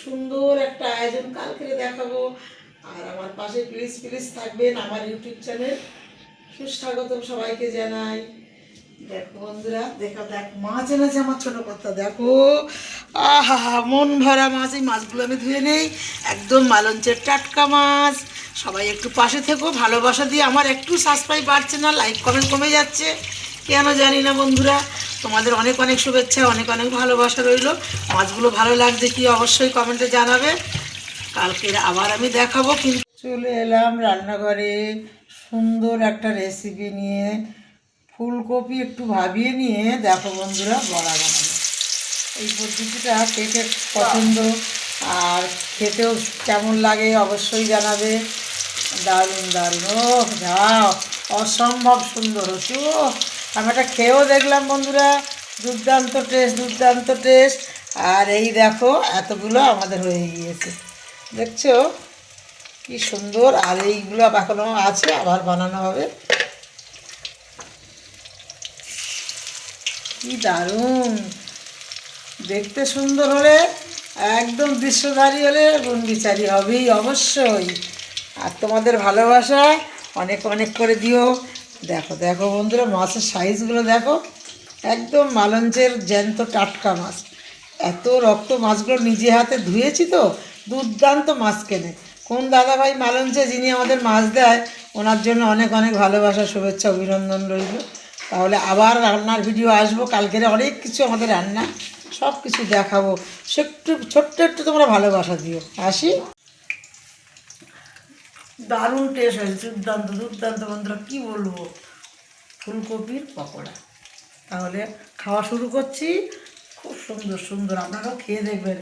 সুন্দর একটা আয়োজন কালকে দেখাবো। আর আমার পাশে প্লিজ প্লিজ থাকবেন, আমার ইউটিউব চ্যানেল সুস্বাগতম সবাইকে জানাই। দেখো বন্ধুরা, দেখ মাছ এনেছে আমার ছোট কথা, দেখো আহা মন ভরা মাছ। এই মাছগুলো আমি ধুয়ে নেই, একদম মালঞ্চের টাটকা মাছ। সবাই একটু পাশে থেকো, ভালোবাসা দিয়ে। আমার একটু সাবস্ক্রাইব বাড়ছে না, লাইক কমেন্ট কমে যাচ্ছে কেন জানি না বন্ধুরা। তোমাদের অনেক অনেক শুভেচ্ছা, অনেক অনেক ভালোবাসা রইল। মাছগুলো ভালো লাগছে কি অবশ্যই কমেন্টে জানাবে। কালকে আবার আমি দেখাবো। কিন্তু চলে এলাম রান্নাঘরে সুন্দর একটা রেসিপি নিয়ে। ফুলকপি একটু ভাবিয়ে নিয়ে দেখো বন্ধুরা বড়া বানানো। এই পদ্ধতিটা কে কে পছন্দ আর খেতেও কেমন লাগে অবশ্যই জানাবে। দারুণ দারুণ, ও যাও, অসম্ভব সুন্দর হচ্ছে। ও আমি এটা খেয়েও দেখলাম বন্ধুরা, দুর্দান্ত টেস্ট, দুর্দান্ত টেস্ট। আর এই দেখো এতগুলো আমাদের হয়ে গিয়েছে, দেখছো কি সুন্দর। আর এইগুলো এখনও আছে, আবার বানানো হবে। কি দারুণ দেখতে, সুন্দর হলে একদম দৃশ্যধারী হলে গুণবিচারী হবেই অবশ্যই। আর তোমাদের ভালোবাসা অনেক অনেক করে দিও। দেখো দেখো বন্ধুরা, মাছের সাইজগুলো দেখো, একদম মালঞ্চের জ্যান্ত টাটকা মাছ। এত রক্ত, মাছগুলো নিজে হাতে ধুয়েছি তো, দুর্দান্ত মাছ কেনে। কোন দাদাভাই মালঞ্চে যিনি আমাদের মাছ দেয়, ওনার জন্য অনেক অনেক ভালোবাসা, শুভেচ্ছা, অভিনন্দন রইল। তাহলে আবার রান্নার ভিডিও আসবো কালকের, অনেক কিছু আমাদের রান্না, সব কিছু দেখাবো। একটু ছোট্ট একটু তোমরা ভালোবাসা দিও। আসি। দারুণ টেস্ট হয়েছে, দুর্দান্ত দুর্দান্ত বন্ধুরা, কী বলবো। ফুলকপির পকোড়া। তাহলে খাওয়া শুরু করছি। খুব সুন্দর সুন্দর, আপনারাও খেয়ে দেখবেন,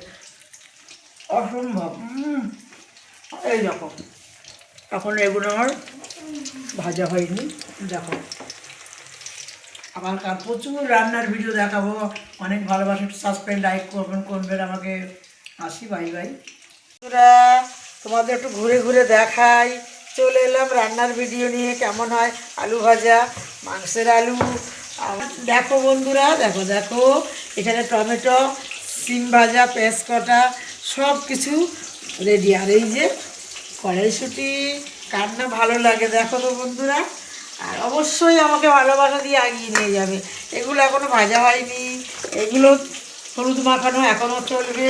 অসম্ভব। এই রকম এখন এগুলো আমার ভাজা হয়নি, দেখো। আবার কাল প্রচুর রান্নার ভিডিও দেখাবো। অনেক ভালোবাসা, সাবস্ক্রাইব লাইক করবেন করবেন আমাকে। আসি, বাই বাই। তোমাদের একটু ঘুরে ঘুরে দেখাই। চলে এলাম রান্নার ভিডিও নিয়ে। কেমন হয় আলু ভাজা, মাংসের আলু। দেখো বন্ধুরা, দেখো দেখো, এখানে টমেটো, সিম ভাজা, পেঁয়াজ কটা, সব কিছু রেডি। আর এই যে কড়াইশুঁটি, কার না ভালো লাগে দেখো তো বন্ধুরা। আর অবশ্যই আমাকে ভালোবাসা দিয়ে এগিয়ে নিয়ে যাবে। এগুলো এখনও ভাজা হয়নি, এগুলো হলুদ মাখানো এখনও চলবে।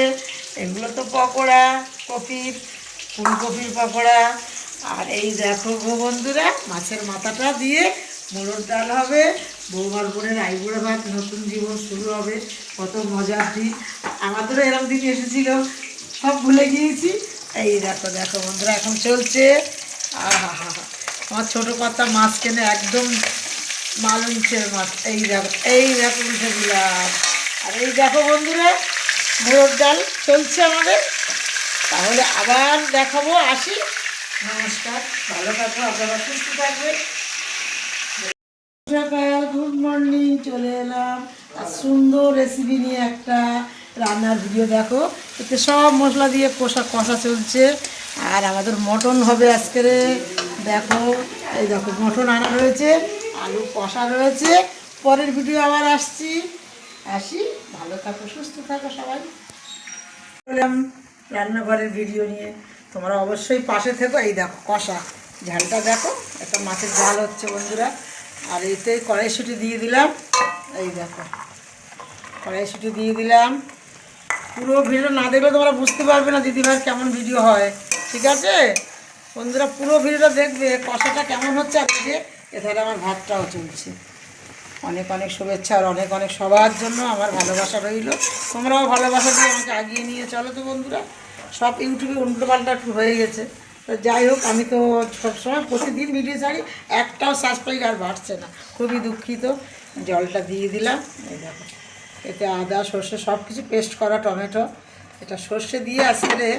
এগুলো তো পকোড়া, কপির, ফুলকপির পকোড়া। আর এই দেখো গো বন্ধুরা, মাছের মাথাটা দিয়ে মোড়র ডাল হবে। বৌমার বোনের আইবুড়ো ভাত, নতুন জীবন শুরু হবে। কত মজার দিন, আমাদেরও এরকম দিন এসেছিল, সব ভুলে গিয়েছি। এই দেখো দেখো বন্ধুরা, এখন চলছে। আহা হা হা, আমার ছোটো পাতা মাছ কেনে, একদম মালঞ্চের মাছ। এই দেখো, এই দেখো উঠে দিলাম। আর এই দেখো বন্ধুরা, মোড়র ডাল চলছে আমাদের। তাহলে আবার দেখাবো, আসি। নমস্কার, ভালো থাকবো, আপনারা সুস্থ থাকবেন। সকাল, গুড মর্নিং। চলে এলাম আর সুন্দর রেসিপি নিয়ে একটা রান্নার ভিডিও। দেখো, এতে সব মশলা দিয়ে কষা কষা চলছে। আর আমাদের মটন হবে আজকে। দেখো, এই দেখো মটন আনা রয়েছে, আলু কষা রয়েছে। পরের ভিডিও আবার আসছি। আসি, ভালো থাকো, সুস্থ থাকো সবাই। এলাম রান্নাঘরের ভিডিও নিয়ে, তোমরা অবশ্যই পাশে থেকো। এই দেখো কষা ঝালটা দেখো, একটা মাছের ঝাল হচ্ছে বন্ধুরা। আর এতে কড়াইশুঁটি দিয়ে দিলাম। এই দেখো কড়াইশুঁটি দিয়ে দিলাম। পুরো ভিডিও না দেখলে তোমরা বুঝতে পারবে না দিদিভাইয়ের কেমন ভিডিও হয়, ঠিক আছে বন্ধুরা? পুরো ভিডিওটা দেখবে, কষাটা কেমন হচ্ছে। আজকে এছাড়া আমার ভাতটাও চলছে। অনেক অনেক শুভেচ্ছা আর অনেক অনেক সবার জন্য আমার ভালোবাসা রইল। তোমরাও ভালোবাসা দিয়ে আমাকে আগিয়ে নিয়ে চলো তো বন্ধুরা। সব ইউটিউবে উল্টোপাল্টা একটু হয়ে গেছে, তো যাই হোক, আমি তো সবসময় প্রতিদিন ভিডিও ছাড়ি, একটাও সাবস্ক্রাইব আর বাড়ছে না, খুবই দুঃখিত। জলটা দিয়ে দিলাম। এই দেখো, এতে আদা সর্ষে সব কিছু পেস্ট করা, টমেটো, এটা সর্ষে দিয়ে আজকে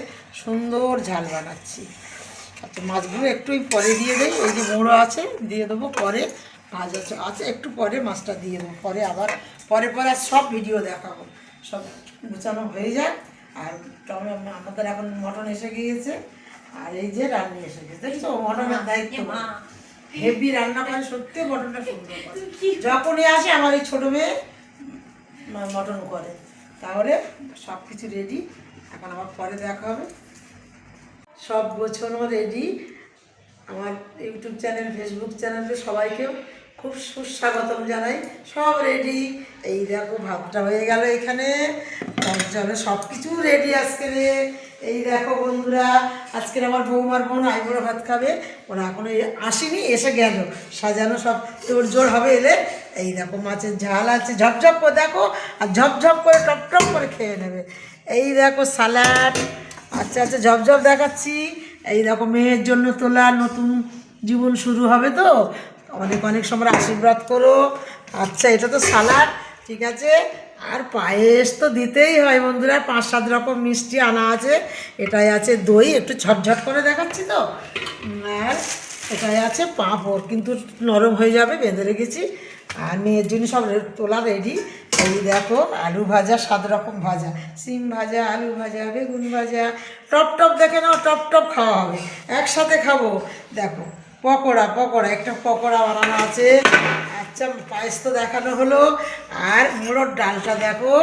সুন্দর ঝাল বানাচ্ছি। আচ্ছা, মাছগুলো একটু পরে দিয়ে দেই, এই যে মুড়ো আছে দিয়ে দেবো পরে। ভাজা আছে একটু পরে, মাছটা দিয়ে দেবো পরে। আবার পরে পরে সব ভিডিও দেখাবো, সব গুছানো হয়ে যায়। আর আমাদের এখন মটন এসে গিয়েছে। আর এই যে রান্না এসে গেছে, দেখছো মটনের দায়িত্ব। হেভি রান্না করে, সত্যি মটনটা সুন্দর করে। যখনই আসে আমার এই ছোটো মেয়ে মটন করে। তাহলে সব কিছু রেডি, এখন আমার পরে দেখা হবে। সব গোছানো রেডি। আমার ইউটিউব চ্যানেল, ফেসবুক চ্যানেলে সবাইকে খুব সুস্বাগতম জানাই। সব রেডি। এই দেখো ভাতটা হয়ে গেল এখানে, চলো সব কিছু রেডি আজকের। এই দেখো বন্ধুরা, আজকের আমার বৌমার বোন আইবুড়ো ভাত খাবে। ওরা এখনো আসেনি, এসে গেল। সাজানো সব তোড়জোড় হবে এলে। এই দেখো মাছের ঝাল আছে, ঝপঝপ করে দেখো, আর ঝপঝপ করে টপ টপ করে খেয়ে নেবে। এই দেখো স্যালাড। আচ্ছা আচ্ছা, ঝপঝপ দেখাচ্ছি। এই দেখো মেয়ের জন্য তোলা, নতুন জীবন শুরু হবে তো, অনেক অনেক সময় আশীর্বাদ করো। আচ্ছা, এটা তো সালাড, ঠিক আছে। আর পায়েস তো দিতেই হয় বন্ধুরা, 5-7 রকম মিষ্টি আনা আছে। এটাই আছে দই, একটু ঝটঝট করে দেখাচ্ছি তো। আর এটাই আছে পাঁপড়, কিন্তু নরম হয়ে যাবে, বেঁধে রেখেছি। আর মেয়ের জন্য সব তোলা রেডি। এই দেখো আলু ভাজা, 7 রকম ভাজা, সিম ভাজা, আলু ভাজা, বেগুন ভাজা, টপ টপ দেখে নাও, টপ টপ খাওয়া হবে, একসাথে খাবো। দেখো পকোড়া, একটা পকোড়া বানানো আছে। আচ্ছা, পায়েস তো দেখানো হলো। আর মুড়োর ডালটা দেখো,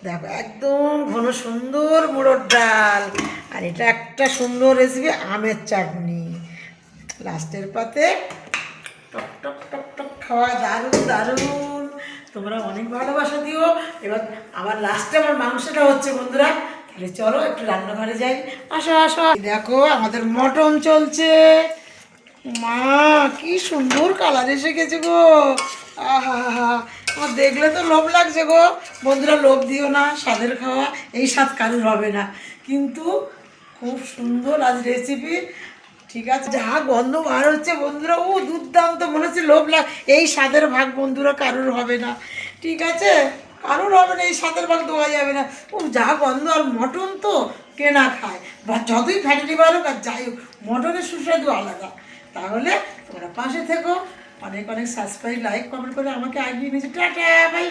দেখো একদম ঘন সুন্দর মুড়োর ডাল। আর এটা একটা সুন্দর রেসিপি, আমের চাটনি লাস্টের পাতে। টক টক টক টক খাওয়া, দারুণ দারুণ। তোমরা অনেক ভালোবাসা দিও। এবার আবার লাস্টে আমার মাংসটা হচ্ছে বন্ধুরা। তাহলে চলো একটু রান্নাঘরে যাই, আসো আসো। দেখো আমাদের মটন চলছে। মা, কি সুন্দর কালার এসে গেছে গো। আহা হা হা, আমার দেখলে তো লোভ লাগছে গো। বন্ধুরা লোভ দিও না, স্বাদের খাওয়া এই স্বাদ কারুর হবে না, কিন্তু খুব সুন্দর আজ রেসিপি। ঠিক আছে, যা গন্ধ বার হচ্ছে বন্ধুরা, ও দুর্দান্ত, মনে হচ্ছে লোভ লাগ। এই স্বাদের ভাগ বন্ধুরা কারুর হবে না, ঠিক আছে, কারুর হবে না, এই স্বাদের ভাগ দেওয়া যাবে না। ও যা গন্ধ। আর মটন তো কেনা খায়, বা যতই ফ্যাটি বাড়ুক আর যাই হোক, মটনের সুস্বাদু আলাদা। তাহলে তোমরা পাশে থেকো, অনেক অনেক সাবস্ক্রাইব, লাইক, কমেন্ট করে আমাকে আগিয়ে নিয়েছে। Tata, by.